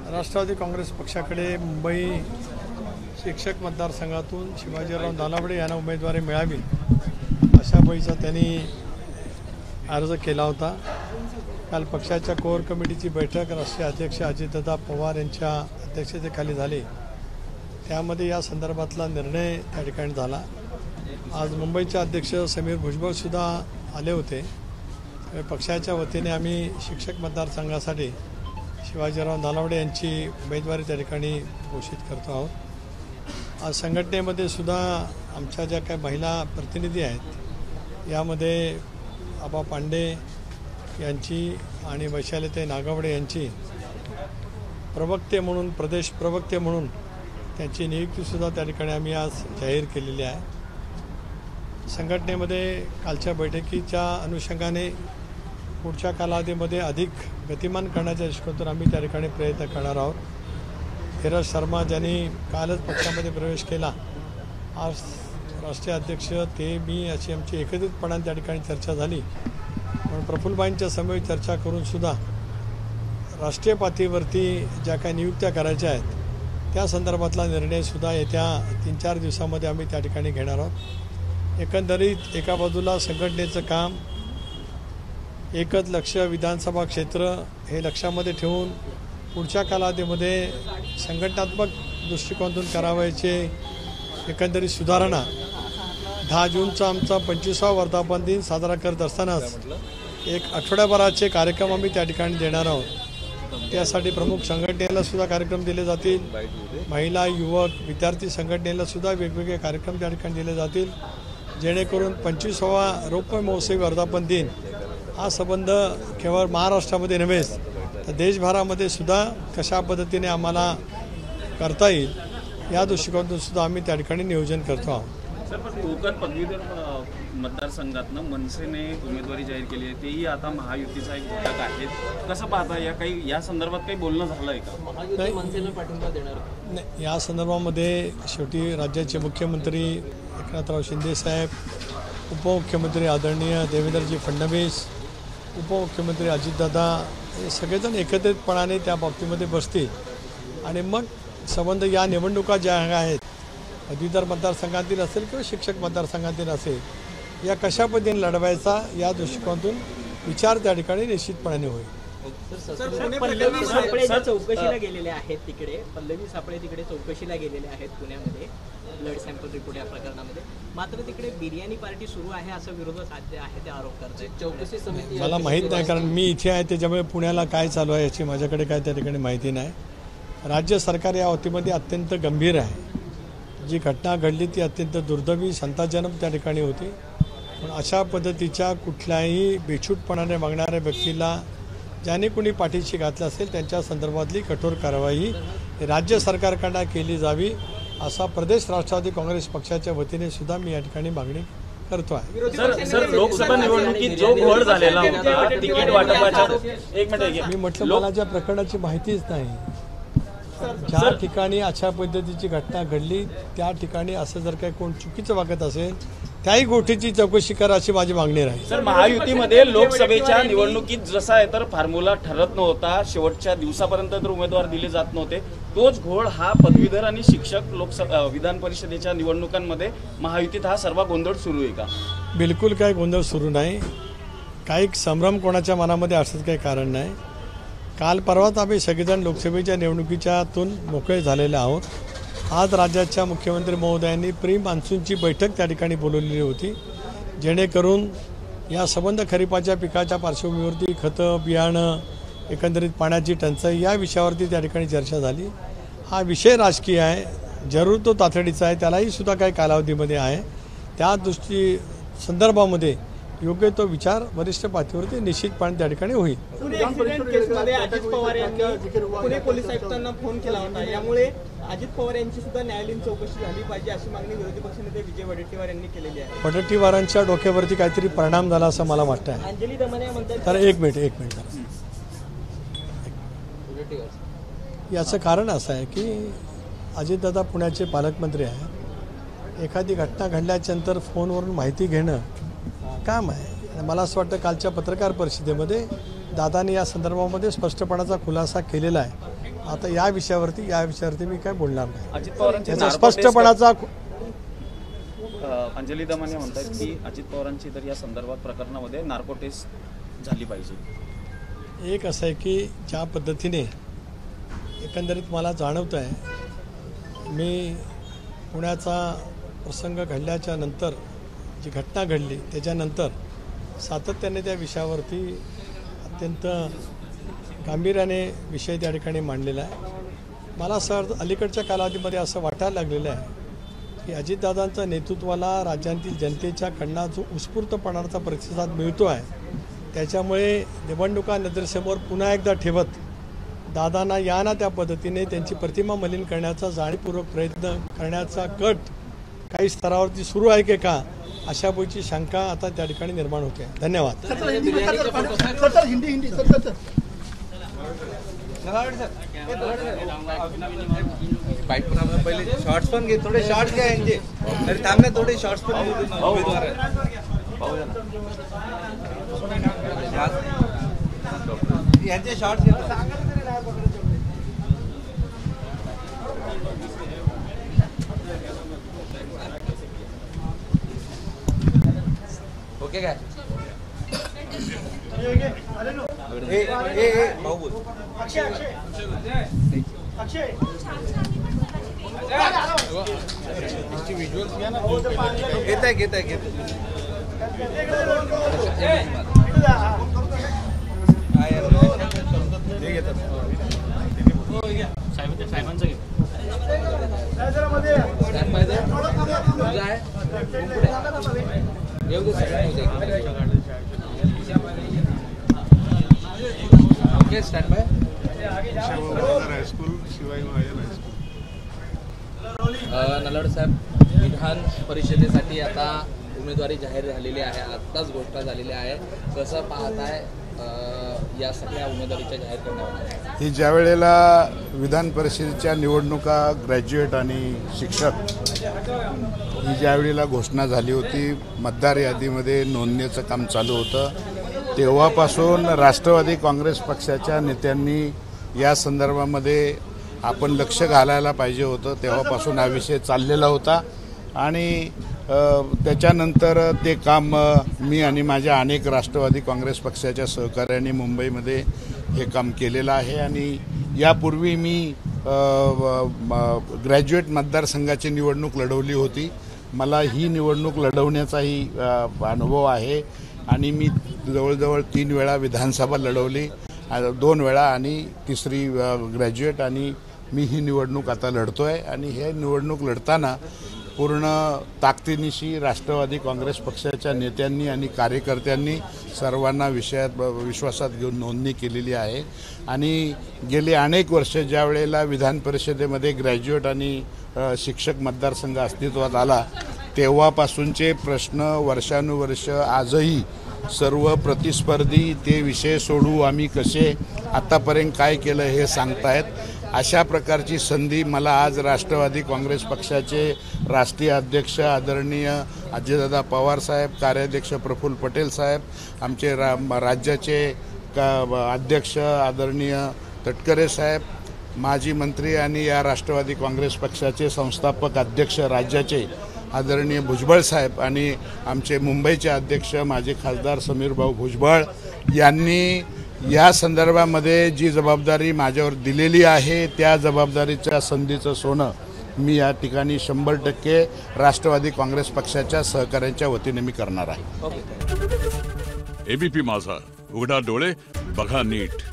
राष्ट्रवादी काँग्रेस पक्षाकडे मुंबई शिक्षक मतदारसंघातून शिवाजीराव दानावडे यांना उमेदवारी मिळावी अशा पैसा त्यांनी अर्ज केला होता। काल पक्षाच्या कोर कमिटीची बैठक राष्ट्रीय अध्यक्ष अजितदादा पवार यांच्या अध्यक्षतेखाली झाली। त्यामध्ये या संदर्भातला निर्णय त्या ठिकाणी झाला। आज मुंबईचे अध्यक्ष समीर भुजबळ सुद्धा आले होते। पक्षाच्या वतीने आम्ही शिक्षक मतदारसंघासाठी शिवाजीराव दानावडे यांची उमेदवारी त्या ठिकाणी घोषित करतो आहोत। आज संघटनेमध्ये सुद्धा आमच्या ज्या काही महिला प्रतिनिधी आहेत यामध्ये आबा पांडे यांची आणि वैशालीताई नागावडे यांची प्रवक्ते म्हणून प्रदेश प्रवक्ते म्हणून त्यांची नियुक्तीसुद्धा त्या ठिकाणी आम्ही आज जाहीर केलेली आहे। संघटनेमध्ये कालच्या बैठकीच्या अनुषंगाने पुढच्या कालावधीमध्ये अधिक गतिमान करण्याच्या दृष्टीकोनातून आम्ही त्या ठिकाणी प्रयत्न करणार आहोत। धीरज शर्मा ज्यांनी कालच पक्षामध्ये प्रवेश केला, आज राष्ट्रीय अध्यक्ष ते मी अशी आमची एकत्रितपणाने त्या ठिकाणी चर्चा झाली। पण प्रफुल्लबाईंच्या समवेत चर्चा करून सुद्धा राष्ट्रीय पातळीवरती ज्या काही नियुक्त्या करायच्या आहेत त्या संदर्भातला निर्णयसुद्धा येत्या 3-4 दिवसामध्ये आम्ही त्या ठिकाणी घेणार आहोत। एकंदरीत एका बाजूला संघटनेचं काम, एकच लक्ष विधानसभा क्षेत्र हे लक्षामध्ये ठेवून पुढच्या कालावधीमध्ये संघटनात्मक दृष्टिकोनातून करावयाचे एकंदरीत सुधारणा 10 जूनचा आमचा 25वा वर्धापन दिन साजरा करत असतानाच एक आठवड्याभराचे कार्यक्रम आम्ही त्या ठिकाणी देणार आहोत। त्यासाठी प्रमुख संघटनेला सुद्धा कार्यक्रम दिले जातील, महिला युवक विद्यार्थी संघटनेला सुद्धा वेगवेगळे कार्यक्रम त्या ठिकाणी दिले जातील, जेणेकरून 25वा रौप्य महोत्सवी वर्धापन दिन हा संबंध केवळ महाराष्ट्रामध्ये नव्हे तर देशभरामध्ये सुद्धा कशा पद्धतीने आम्हाला करता येईल या दृष्टिकोनातून सुद्धा आम्ही त्या ठिकाणी नियोजन करतो आहोत। सर, पण कोकण पदवीधर मतदारसंघातनं मनसेने उमेदवारी जाहीर केली आहे, तेही आता महायुतीचा एक घटक आहे। कसं पाहता, या संदर्भात काही बोलणं झालं आहे का? मनसेला पाठिंबा देणार नाही, या संदर्भामध्ये शेवटी राज्याचे मुख्यमंत्री एकनाथराव शिंदे साहेब, उपमुख्यमंत्री आदरणीय देवेंद्रजी फडणवीस, उपमुख्यमंत्री अजितदादा हे सगळेजण एकत्रितपणाने त्या बाबतीमध्ये बसतील आणि मग संबंध या निवडणुका ज्या आहेत पदवीधर मतदारसंघातील असेल किंवा शिक्षक मतदारसंघातील असेल या कशा पद्धतीने लढवायचा या दृष्टिकोनातून विचार त्या ठिकाणी निश्चितपणे होईल। पल्लवी सापळे चौकशीला गेलेले आहेत तिकडे, पल्लवी सापळे तिकडे चौकशीला गेलेले आहेत पुण्यामध्ये ब्लड सॅम्पल रिपोर्ट या प्रकरणामध्ये, मात्र तिकडे बिर्याणी पार्टी सुरू आहे असं विरोध साध्य आहे, ते आरोप करतात। चौकशी समिती मला माहीत नाही, कारण मी इथे आहे त्याच्यामुळे पुण्याला काय चालू आहे याची माझ्याकडे काय त्या ठिकाणी माहिती नाही। राज्य सरकार या बाबतीमध्ये अत्यंत गंभीर आहे। जी घटना घडली ती अत्यंत दुर्दैवी संतापजनक त्या ठिकाणी होती, पण अशा पद्धतीच्या कुठल्याही बेछूटपणाने वागणाऱ्या व्यक्तीला ज्याने कोणी पाठीशी घातलं असेल त्यांच्या संदर्भातली कठोर कारवाई राज्य सरकारकडून केली जावी असा प्रदेश राष्ट्रवादी काँग्रेस पक्षाच्या वतीने सुद्धा मी या ठिकाणी मागणी करतो आहे। सर, लोकसभा निवडणुकीत जो घोळ झालेला होता तिकीट वाटपाच्या, एक मिनिट, मी म्हटलं मला ज्या प्रकरणाची माहितीच नाही, ज्या ठिकाणी अशा पद्धतीची घटना घडली त्या ठिकाणी असं जर काही कोण चुकीचं वागत असेल त्याही गोष्टीची चौकशी करा अशी माझी मागणी राहील। सर, महायुतीमध्ये लोकसभेच्या निवडणुकीत जसा आहे तर फॉर्म्युला ठरत नव्हता, शेवटच्या दिवसापर्यंत तर उमेदवार दिले जात नव्हते, तोच घोळ हा पदवीधर आणि शिक्षक लोकसभा विधान परिषदेच्या निवडणुकांमध्ये महायुतीत हा सर्व गोंधळ सुरू आहे का? बिलकुल काही गोंधळ सुरू नाही, काही संभ्रम कोणाच्या मनामध्ये असण्याचं काही कारण नाही। काल परवाच आम्ही सगळेजण लोकसभेच्या निवडणुकीच्यातून मोकळे झालेले आहोत। आज राज्याच्या मुख्यमंत्री महोदयांनी प्री मान्सूनची बैठक त्या ठिकाणी बोलवलेली होती, जेणेकरून या संबंध खरीपाच्या पिकाच्या पार्श्वभूमीवरती खतं बियाणं एकंदरीत पाण्याची टंचाई या विषयावरती त्या ठिकाणी चर्चा झाली। हा विषय राजकीय आहे, जरूर तो तातडीचा आहे, त्यालाही सुद्धा काही कालावधीमध्ये आहे, त्या संदर्भामध्ये योग्य तो विचार वरिष्ठ पातळीवरती निश्चितपणे त्या ठिकाणी होईल। अजित पवार यांनी पुणे पोलीस आयुक्तांना फोन केला होता, यामुळे अजित पवार यांची सुद्धा न्यायालयीन चौकशी झाली पाहिजे अशी मागणी विरोधी पक्षनेते विजय वडेट्टीवार यांनी केलेली आहे। वडेट्टीवारांच्या डोक्यावरती काहीतरी परिणाम झाला असं मला वाटतं आहे। अंजली दमने म्हणतात, तर एक मिनिट याचं कारण असं आहे की अजितदादा पुण्याचे पालकमंत्री आहेत, एखादी घटना घडल्याच्या नंतर फोनवरून माहिती घेणं काम आहे। मला असं वाटतं कालच्या पत्रकार परिषदेमध्ये दादांनी या संदर्भामध्ये स्पष्टपणाचा खुलासा केलेला आहे। आता या विषयावरती मी काय बोलणार नाही. अजित पवारांची त्याचा नार्को स्पष्टपणाचा अंजली दमाने म्हणतात की अजित पवारांची तर या संदर्भात प्रकरणामध्ये नार्को टेस्ट झाली पाहिजे. एक असं आहे की ज्या पद्धतीने एकंदरीत मला जाणवतं आहे, मी पुण्याचा प्रसंग घडल्याच्या नंतर जी घटना घडली त्याच्यानंतर सातत्याने त्या विषयावरती अत्यंत गांभीर्याने विषय त्या ठिकाणी मांडलेला आहे. मला असं अलीकडच्या कालावधीमध्ये असं वाटायला लागलेलं आहे की अजितदादांच्या नेतृत्वाला राज्यातील जनतेच्या कडनं जो उत्स्फूर्तपणाचा प्रतिसाद मिळतो आहे, त्याच्यामुळे निवडणुका नजरेसमोर पुन्हा एकदा ठेवत दादांना या ना त्या पद्धतीने त्यांची प्रतिमा मलिन करण्याचा जाणीवपूर्वक प्रयत्न करण्याचा कट काही स्तरावरती सुरू आहे की का, अशा गोष्टीची शंका आता त्या ठिकाणी निर्माण होते. धन्यवाद. पहिले शॉर्ट्स पण घे, थोडे शॉर्ट्स घ्या यांचे. तरी थांबले थोडे शॉर्ट्स पण उमेदवार यांचे शॉर्ट्स घे. ओके काय भाऊ बोल. घेत आहे ओके स्टँड बाय. नलावडे साहेब, विधान परिषदेसाठी आता उमेदवारी जाहीर झालेली आहे, आत्ताच घोषणा झालेली आहे. कसं पाहताय या सगळ्या उमेदवारीच्या जाहीर करण्यावर? ही ज्या वेळेला विधान परिषदेच्या निवडणुका ग्रॅज्युएट आणि शिक्षक ही ज्या वेळेला घोषणा झाली होती, मतदार यादीमध्ये नोंदणीचं काम चालू होतं, तेव्हापासून राष्ट्रवादी काँग्रेस पक्षाच्या नेत्यांनी या संदर्भामध्ये आपण लक्ष घालायला पाहिजे होतं. तेव्हापासून हा विषय चाललेला होता आणि त्याच्यानंतर ते काम मी आणि माझ्या अनेक राष्ट्रवादी काँग्रेस पक्षाच्या सहकार्याने मुंबईमध्ये हे काम केलेलं आहे. आणि यापूर्वी मी ग्रॅज्युएट मतदारसंघाची निवडणूक लढवली होती. मला ही निवडणूक लढवण्याचाही अनुभव आहे आणि मी जवळजवळ 3 वेळा विधानसभा लढवली, 2 वेळा आणि तिसरी ग्रॅज्युएट, आणि मी ही निवडणूक आता लढतोय. आणि हे निवडणूक लढताना पूर्ण ताकदीनिशी राष्ट्रवादी काँग्रेस पक्षाच्या नेत्यांनी आणि कार्यकर्त्यांनी सर्वांना विश्वासात घेऊन नोंदणी केलेली आहे. आणि गेली अनेक वर्ष ज्या वेळेला विधान परिषदेमध्ये ग्रॅज्युएट आणि शिक्षक मतदारसंघ अस्तित्वात आला, तेव्हापासूनचे प्रश्न वर्षानुवर्ष आजही सर्व प्रतिस्पर्धी ते विषय सोडू आम्ही कसे, आतापर्यंत काय केलं हे सांगतायत. अशा प्रकारची संधी मला आज राष्ट्रवादी काँग्रेस पक्षाचे राष्ट्रीय अध्यक्ष आदरणीय अजितदादा पवार साहेब, कार्याध्यक्ष प्रफुल्ल पटेल साहेब, आमचे राज्याचे अध्यक्ष आदरणीय तटकरे साहेब, माजी मंत्री आणि या राष्ट्रवादी काँग्रेस पक्षाचे संस्थापक अध्यक्ष राज्याचे आदरणीय भुजबळ साहेब आणि आमचे मुंबईचे अध्यक्ष माजी खासदार समीर भाऊ भुजबळ यांनी या संदर्भामध्ये जी जबाबदारी माझ्यावर दिलेली आहे, त्या जबाबदारीच्या संधीचं सोनं मी या ठिकाणी 100% राष्ट्रवादी काँग्रेस पक्षाच्या सहकार्यांच्या वतीने मी करणार आहे. एबीपी माझा, उघडा डोळे बघा नीट.